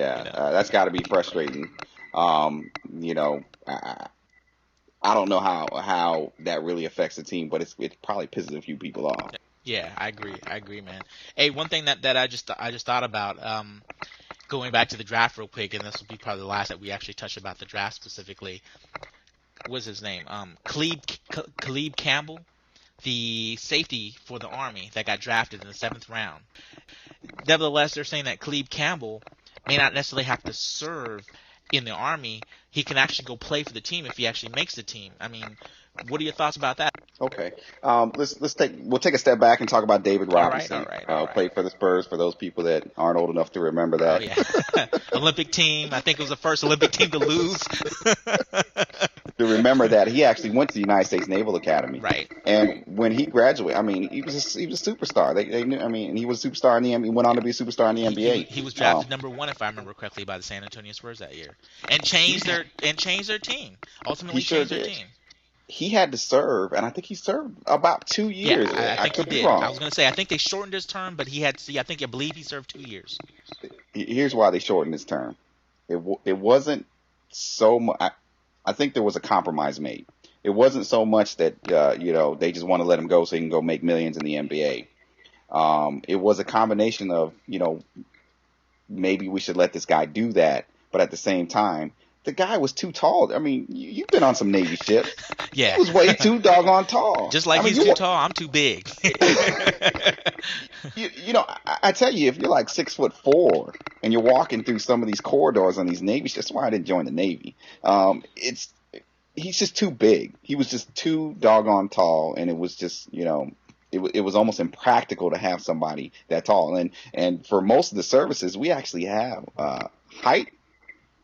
Yeah, You know. that's got to be frustrating. You know, I don't know how that really affects the team, but it probably pisses a few people off. Yeah, I agree. I agree, man. Hey, one thing that I just thought about, going back to the draft real quick, and this will be probably the last that we actually touch about the draft specifically. What's his name? Caleb Campbell, the safety for the Army that got drafted in the 7th round. Nevertheless, they're saying that Caleb Campbell may not necessarily have to serve in the Army. He can actually go play for the team if he actually makes the team. I mean, what are your thoughts about that? Okay. We'll take a step back and talk about David All right, all Robinson. right, all right. Played for the Spurs for those people that aren't old enough to remember Oh that. yeah, Olympic team. I think it was the first Olympic team to lose. To remember that he actually went to the United States Naval Academy, Right. and when he graduated, I mean, he was a superstar. They knew. I mean, he was a superstar in the NBA. He went on to be a superstar in the NBA. He was drafted number 1, if I remember correctly, by the San Antonio Spurs that year, and changed their team. Ultimately, He sure changed their did. team. He had to serve, and I think he served about 2 Yeah, years. I think he could be did. wrong. I was gonna say I think they shortened his term, but I believe he served 2 years. Here's why they shortened his term. It wasn't so much. I think there was a compromise made. It wasn't so much that they just want to let him go so he can go make millions in the NBA. It was a combination of maybe we should let this guy do that, but at the same time, the guy was too tall. I mean, you've been on some Navy ships. Yeah, He was way too doggone tall. just like I mean, he's too tall, I'm too big. I tell you, if you're like 6'4" and you're walking through some of these corridors on these Navy ships, that's why I didn't join the Navy. He's just too big. He was just too doggone tall, and it was just it was almost impractical to have somebody that tall. And for most of the services, we actually have height.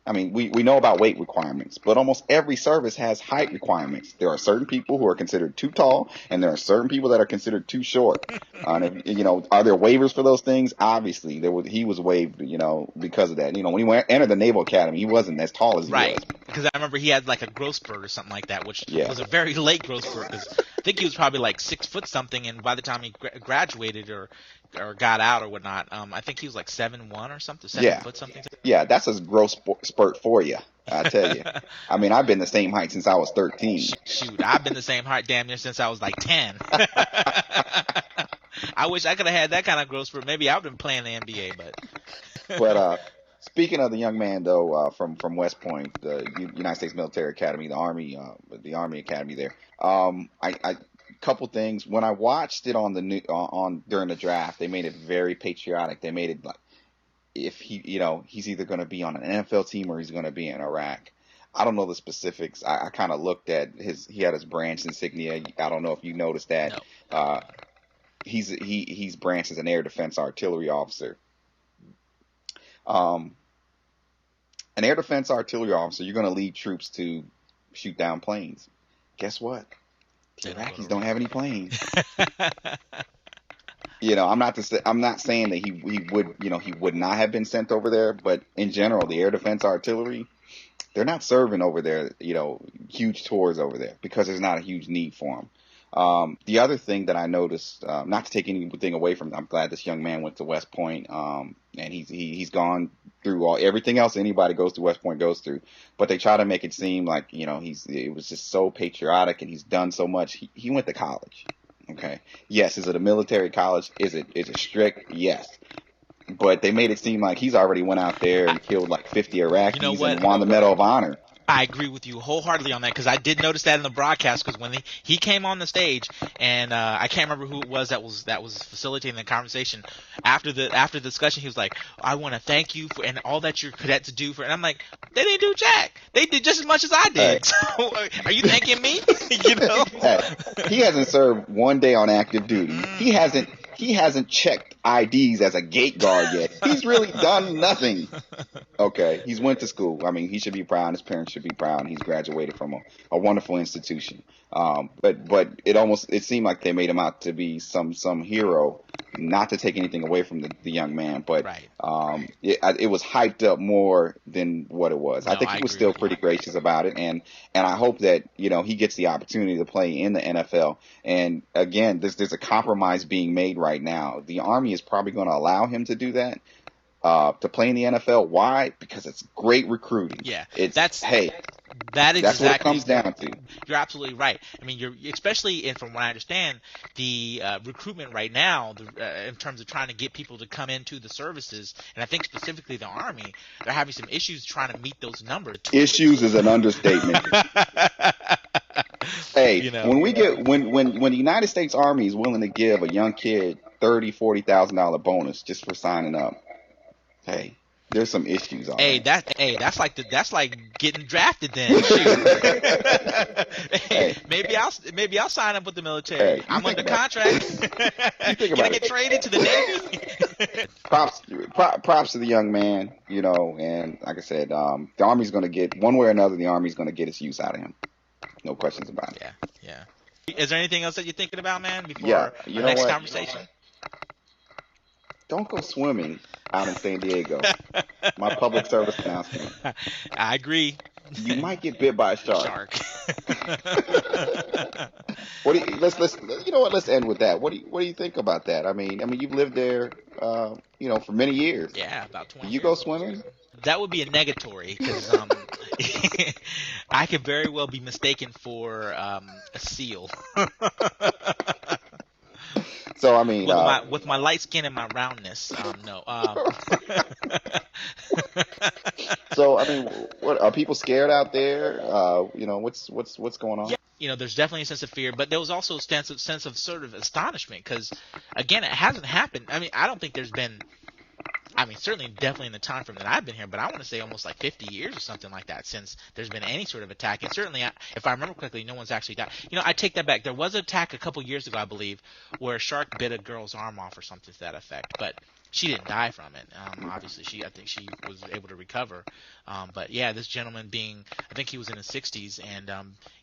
I mean, we know about weight requirements, but almost every service has height requirements. There are certain people who are considered too tall, and there are certain people that are considered too short. And are there waivers for those things? Obviously, he was waived, because of that. When he entered the Naval Academy, he wasn't as tall as he Right, was. because I remember he had like a growth spurt or something like that, which Yeah. was a very late growth spurt. Because I think he was probably like 6 foot something, and by the time he graduated or got out or whatnot, I think he was like 7'1" or something, 7 foot something. Yeah, that's a growth spurt for you, I tell you. I mean, I've been the same height since I was 13. Shoot, I've been the same height damn near since I was like 10. I wish I could have had that kind of growth spurt. Maybe I would have been playing the NBA, but. But speaking of the young man, though, from West Point, the United States Military Academy, the Army Academy there. Couple things. When I watched it on during the draft, they made it very patriotic. They made it like if he's either going to be on an NFL team or he's going to be in Iraq. I don't know the specifics. I kind of looked at he had his branch insignia. I don't know if you noticed that. No. He's branched as an air defense artillery officer. An air defense artillery officer, you're going to lead troops to shoot down planes. Guess what? The Iraqis don't have any planes. I'm not saying that he would not have been sent over there, but in general, the air defense artillery, they're not serving over there, huge tours over there because there's not a huge need for them. The other thing that I noticed, not to take anything away from it, I'm glad this young man went to West Point, and he's gone through everything else anybody goes to West Point goes through, but they try to make it seem like it was just so patriotic and he's done so much. He went to college. Okay, yes, is it a military college? Is it strict? Yes. But they made it seem like he's already went out there and killed like 50 Iraqis and won the Medal of Honor. I agree with you wholeheartily on that because I did notice that in the broadcast because when he came on the stage and I can't remember who it was that was facilitating the conversation after the discussion, he was like, I want to thank you for and all that your cadets do for, and I'm like, they didn't do jack, they did just as much as I did. So are you thanking me? Hey, he hasn't served one day on active duty. He hasn't checked IDs as a gate guard yet. He's really done nothing. Okay, he's went to school. I mean, he should be proud. His parents should be proud. He's graduated from a wonderful institution. But it seemed like they made him out to be some hero. Not to take anything away from the young man, but right. It was hyped up more than what it was. No, I think he was still pretty gracious about it, and I hope that he gets the opportunity to play in the NFL. And again, there's a compromise being made right now. The Army is probably going to allow him to do that, to play in the NFL. Why? Because it's great recruiting. Yeah, It's that's hey, that is that's what it exactly. comes down to. You're absolutely right. I mean, you're especially, and from what I understand, the recruitment right now, in terms of trying to get people to come into the services, and I think specifically the Army, they're having some issues trying to meet those numbers. Issues is an understatement. Hey, You know, when we get when the United States Army is willing to give a young kid $30,000-$40,000 bonus just for signing up, hey, there's some issues on hey, that. that's like getting drafted then. Shoot. Hey, Hey, maybe I'll sign up with the military. hey, I'm under contract. you think Can I about get it. traded to the Navy? Props to the young man, you know, and like I said, the Army's going to get one way or another. The Army's going to get its use out of him. No questions about it. Yeah. Is there anything else that you're thinking about, man, before Yeah, our you know next what? conversation? Don't go swimming out in San Diego. My public service announcement. I agree. You might get bit by a shark. What do you, let's you know what? Let's end with that. What do you think about that? I mean, you've lived there, you know, for many years. Yeah, about Do 20 you years. go swimming? That would be a negatory because I could very well be mistaken for a seal. So I mean, with my light skin and my roundness, no. so I mean, what are people scared out there? You know, what's going on? Yeah, you know, there's definitely a sense of fear, but there was also a sense of sort of astonishment because, again, it hasn't happened. I mean, I don't think there's been. I mean, certainly, definitely in the time frame that I've been here, but I want to say almost like 50 years or something like that since there's been any sort of attack. And certainly, if I remember correctly, no one's actually died. You know, I take that back. There was an attack a couple years ago, I believe, where a shark bit a girl's arm off or something to that effect. But she didn't die from it. Obviously, I think she was able to recover. But yeah, this gentleman I think he was in his 60s, and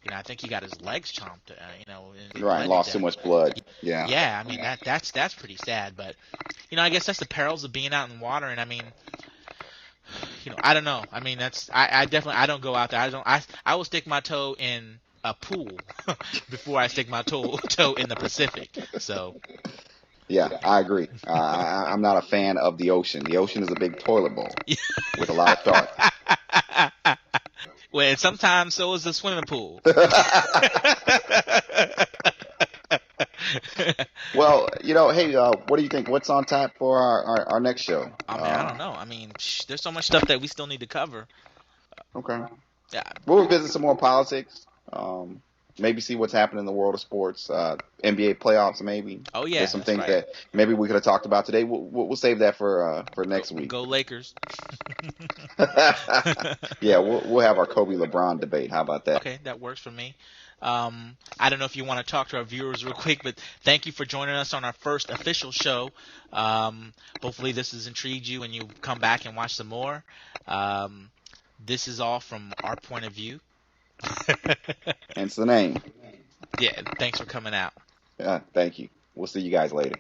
you know, I think he got his legs chomped. You know, Right, lost too much blood. Yeah. Yeah, I mean that's pretty sad. But you know, I guess that's the perils of being out in the water. And I mean, you know, I don't know. I mean, I definitely I don't go out there. I will stick my toe in a pool before I stick my toe in the Pacific. So. Yeah, I agree. I'm not a fan of the ocean. The ocean is a big toilet bowl with a lot of sharks. Well, and sometimes so is the swimming pool. Well, you know, hey, what do you think? What's on tap for our next show? I mean, I don't know. I mean, there's so much stuff that we still need to cover. Okay. Yeah. We'll revisit some more politics. Maybe see what's happening in the world of sports. NBA playoffs, maybe. Oh yeah. There's some things right. that maybe we could have talked about today. We'll save that for next week. Go Lakers. Yeah, we'll have our Kobe LeBron debate. How about that? Okay, that works for me. I don't know if you want to talk to our viewers real quick, but thank you for joining us on our first official show. Hopefully this has intrigued you and you come back and watch some more. This is all from our point of view. Hence the name. Yeah, thanks for coming out. Thank you. We'll see you guys later.